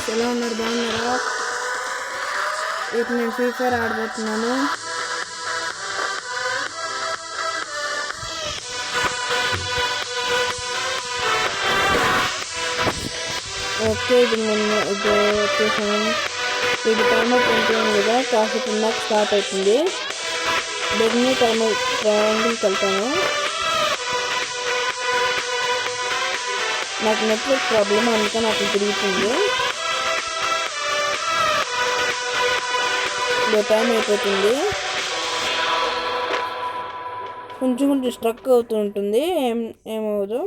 Guys, ఎలా ఉన్నారు? బాగున్నారా? ఇప్పుడు నేను ఫ్రీ ఫైర్ ఆడబోతున్నాను. ఓకే, ఇప్పుడు నేను వచ్చేసాను. ఇది టైమర్ 21 కదా, కాసేపు నాకు స్టార్ట్ అవుతుంది. బెగ్ని టైమర్ ట్రయాంగిల్కి వెళ్తాను. నాకు నెట్వర్క్ ప్రాబ్లమ్, అందుకని నాకు తిరుగుతుంది. టైం అయిపోతుంది. కొంచెం స్ట్రక్ అవుతూ ఉంటుంది, ఏమవుదు.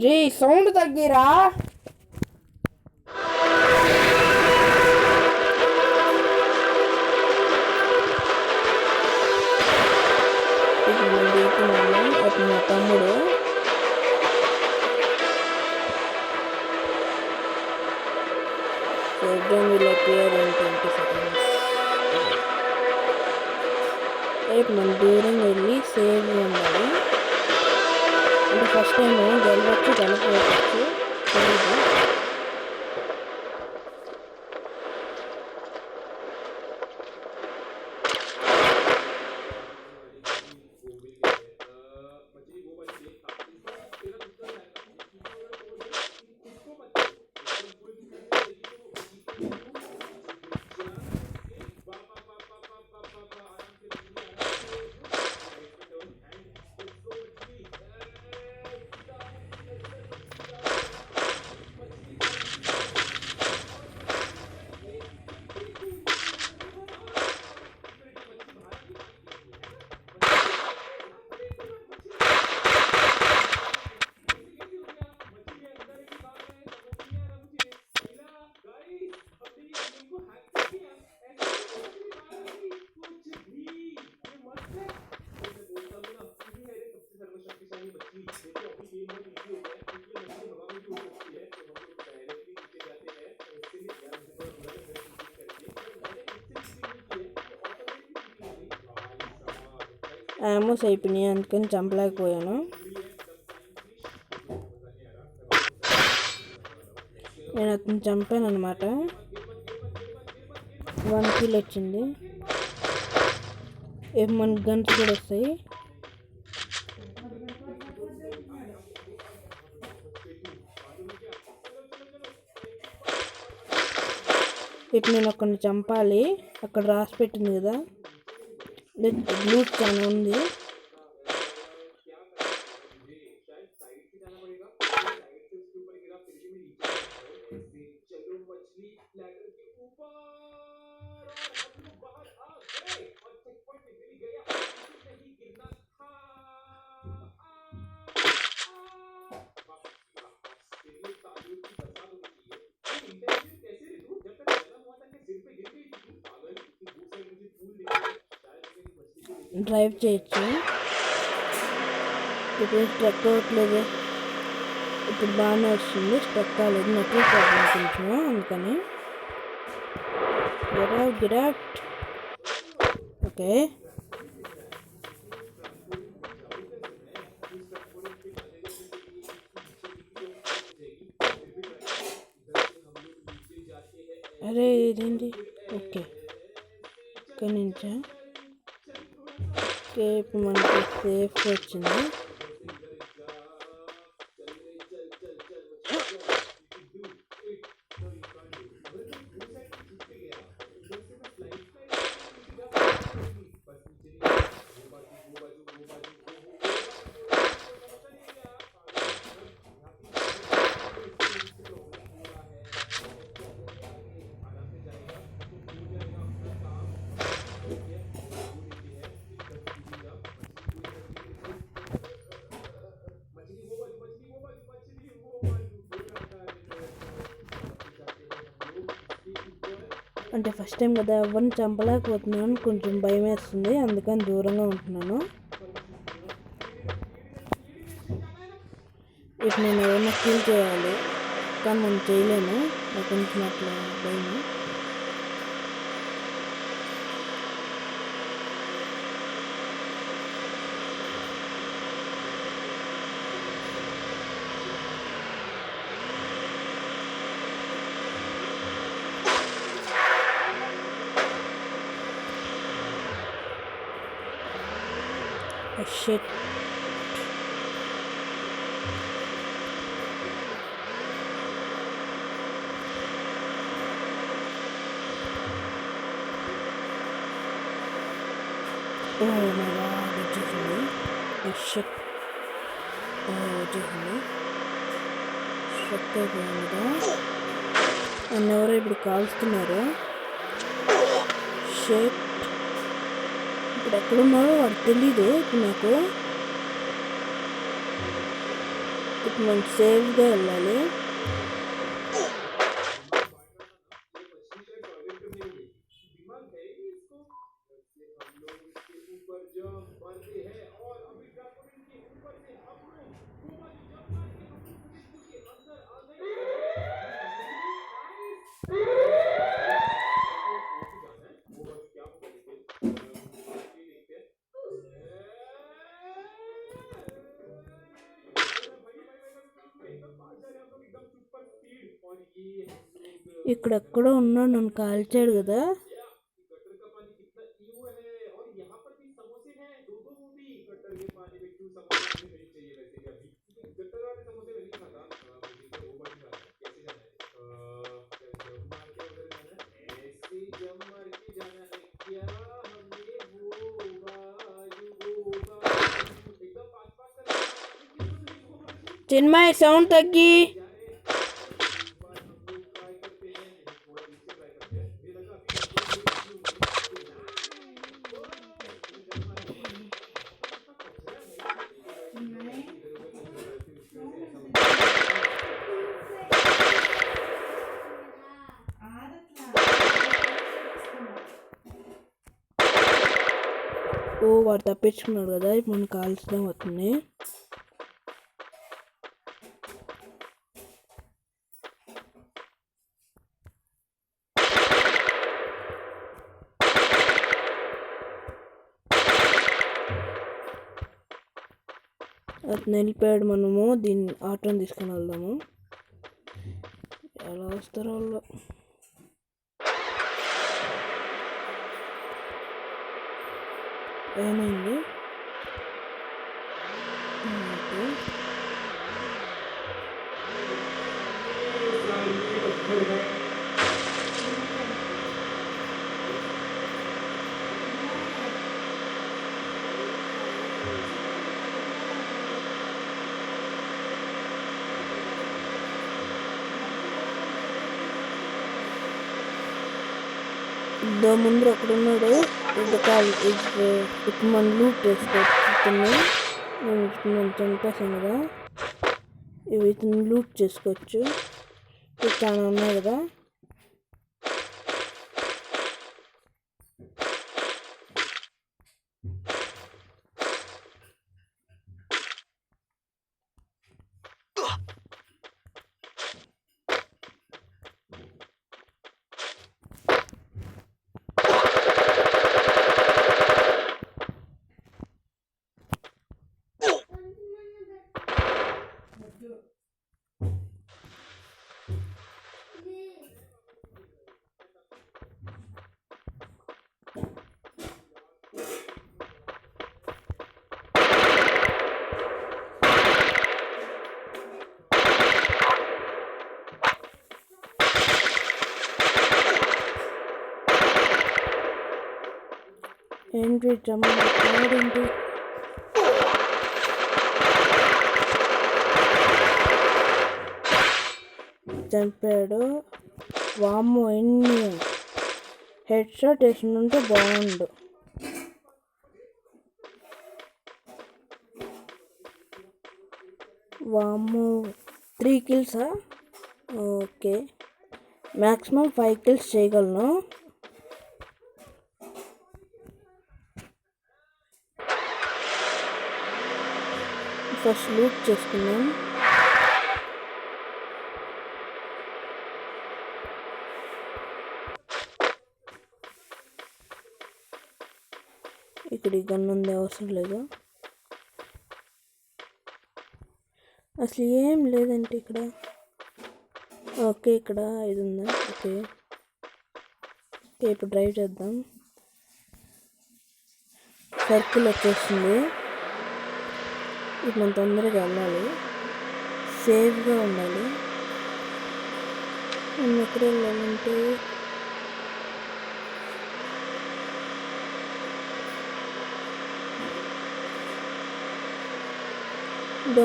రే, సౌండ్ తగ్గిరా. అతను మా తమ్ముడు. రేపు మనం దూరం వెళ్ళి సేవ్ ఉండాలి. అంటే ఫస్ట్ టైం గెలవచ్చు గెలకపోవచ్చు తెలియదు. ఆమోస్ అయిపోయినాయి, అందుకని చంపలేకపోయాను. నేను అతను చంపాను అనమాట. 1 కిల్ వచ్చింది. మనకు గన్స్ కూడా వస్తాయి. ఇప్పుడు నేను ఒకరిని చంపాలి. అక్కడ రాసి పెట్టింది కదా, లూట్ చాలా ఉంది. డ్రైవ్ చేయొచ్చు. ఇప్పుడు స్ట్రక్ అవ్వట్లేదు. ఇప్పుడు బాగానే వస్తుంది, స్ట్రక్ కాలేదు. నెట్వర్క్ ప్రాబ్లం కొంచెం, అందుకని. Get out. ఓకే, అరే ఇదేంటి? ఓకే, ఇక్కడి నుంచా? ఓకే, ఇప్పుడు మనకి సేఫ్ వచ్చింది. అంటే ఫస్ట్ టైం కదా, ఎవరిని చంపలేకపోతున్నాను, కొంచెం భయం వేస్తుంది, అందుకని దూరంగా ఉంటున్నాను. ఇప్పుడు నేను ఎవరైనా కిల్ చేయాలి. కానీ మనం చేయలేము, నాకు కొంచెం అట్లా భయము. Shit. Oh my god, వచ్చేసింది. షట్ వచ్చేసింది. షట్ అయిపోయింది కదా. నన్ను ఎవరో ఇప్పుడు కాల్స్తున్నారు. షట్, ఇప్పుడు ఎక్కడున్నారో వాడు తెలీదు ఇప్పుడు నాకు. ఇప్పుడు మనం సేఫ్గా వెళ్ళాలి. ఇక్కడెక్కడో ఉన్నాడు, నన్ను కాల్చాడు కదా. చిన్మయ్ సౌండ్ తగ్గి. ఓ వాడు తప్పించుకున్నాడు కదా, ఇప్పుడు మనం కాల్చడం అవుతుంది. అతను వెళ్ళిపోయాడు. మనము దీన్ని ఆటోని తీసుకుని వెళ్దాము. ఎలా వస్తారో వాళ్ళు. ఏమైంది? ముందు అక్కడున్నాడు. ఇప్పుడు మనం లూట్ చేసుకోవచ్చు. నేను చంపేసాను కదా, ఇవి ఇతను లూట్ చేసుకోవచ్చు. ఇవి చాలా ఉన్నాయి కదా. ఏంటి ఏంటి చంపాడు. వామ్మో, ఎన్ని హెడ్ షాట్ వేసి ఉంటే బాగుండు. వామ్మో, 3 kills. ఓకే, మ్యాక్సిమం 5 kills చేయగలను. ఫస్ట్ లూట్ చేసుకున్నాం. ఇక్కడ ఈ గన్ ఉంది, అవసరం లేదు. అసలు ఏం లేదంటే ఇక్కడ. ఓకే ఇక్కడ ఇది ఉందా? ఓకే ఇప్పుడు డ్రైవ్ చేద్దాం. సర్కిల్ వచ్చేస్తుంది. ఇప్పుడు మనం తొందరగా వెళ్ళాలి, సేఫ్గా ఉండాలి. మనం ఎక్కడ వెళ్ళాలంటే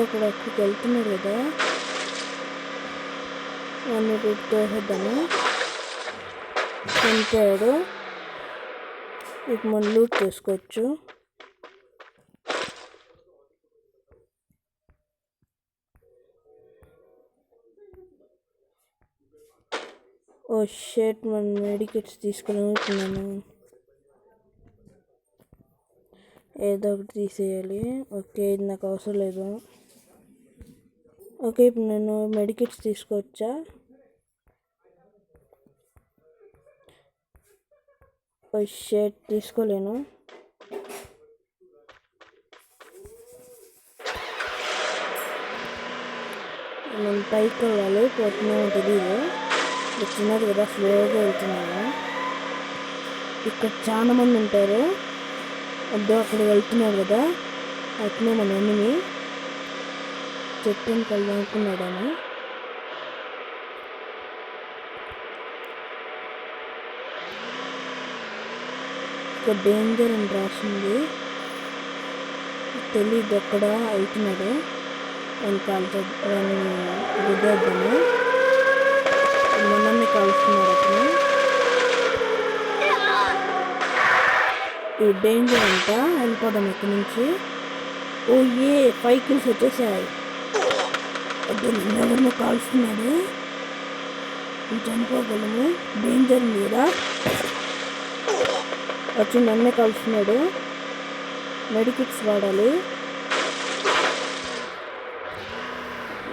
అక్కడ అక్కడికి వెళ్తున్నాడు కదా, వాడిని తోసేద్దాము. చనిపోయాడు. ఇప్పుడు మనం లూట్ చేసుకోవచ్చు. ఓ షర్ట్, మన మెడికెట్స్ తీసుకుని ఉంటున్నాను. ఏదో ఒకటి తీసేయాలి. ఓకే ఇది నాకు అవసరం లేదు. ఓకే ఇప్పుడు నేను మెడికెట్స్ తీసుకోవచ్చా? ఓ షర్ట్ తీసుకోలేను. నేను పైకి వెళ్ళాలి, పోతున్నామో తెలియదు. చిన్నది కదా, స్లోగా వెళ్తున్నాను. ఇక్కడ చాలా మంది ఉంటారు. అద్దో అక్కడ వెళ్తున్నాడు కదా, అట్నే మన ఎనిమి చెట్టుని కళ్ళు అనుకున్నాడని. ఇక్కడ డేంజర్ అని రాసింది, తెలీదు ఎక్కడ వెళ్తున్నాడు. రుద్దేద్దాము. మనల్ని కాల్స్తున్నాడు అతను. ఈ డేంజర్ అంట, వెళ్ళిపోదాం ఇక్కడి నుంచి. ఓ 5 kills వచ్చేసాయి. ఎవరినో కాల్స్తున్నాడు, చనిపోగలము. డేంజర్ ఉంది కదా, వచ్చి నన్నే కాల్స్తున్నాడు. మెడికిట్స్ వాడాలి.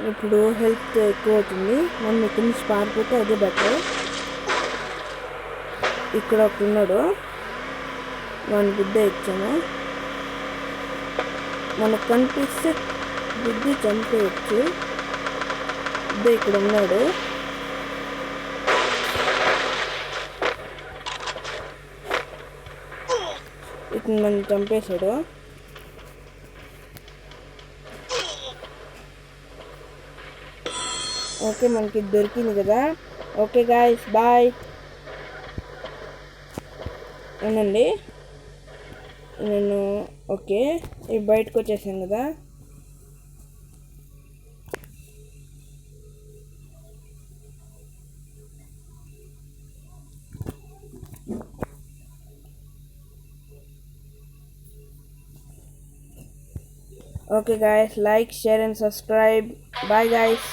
ఇప్పుడు హెల్త్ ఎక్కువ అవుతుంది. మనం ఇక్కడి నుంచి పారిపోతే అదే బెటర్. ఇక్కడ ఒకటి ఉన్నాడు, వాడిని బుద్ధ ఇచ్చాము. మనకు కనిపిస్తే బుద్ధి చంపేయచ్చు. బుద్ధ ఇక్కడ ఉన్నాడు. ఇక్కడ నన్ను చంపేశాడు. ఓకే మనకి దొరికింది కదా. Okay guys bye. అవునండి నేను ఓకే బయటకు వచ్చేసాను కదా. Okay guys, like, share and subscribe. Bye guys.